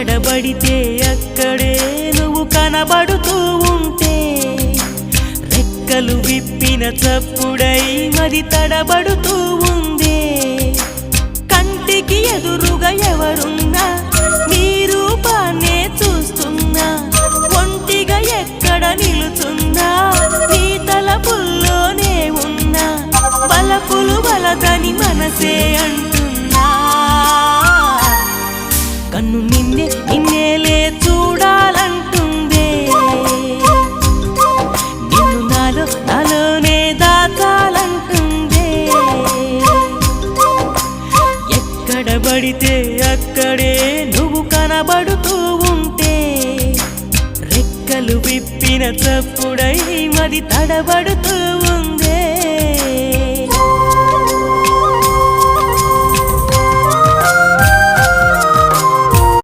ఎక్కడబడితే అక్కడే నువ్వు కనబడుతూ ఉంటే రెక్కలు విప్పిన చప్పుడై మది తడబడుతూ ఉందే కంటికి ఎదురుగా ఎవరున్నా నీ రూపాన్నే చూస్తున్నా ఒంటిగా ఎక్కడ నిలుచున్నా నీ తలపుల్లోనే ఉన్నా బలపులు వలదని మనసే అంటున్నా కన్ను నిన్నేలే చూడాలంటుందే నిన్ను నాలోనే దాచాలంటుందే ఎక్కడబడితే అక్కడే నువ్వు కనబడుతూ ఉంటే రెక్కలు విప్పిన చప్పుడై మది తడబడుతూ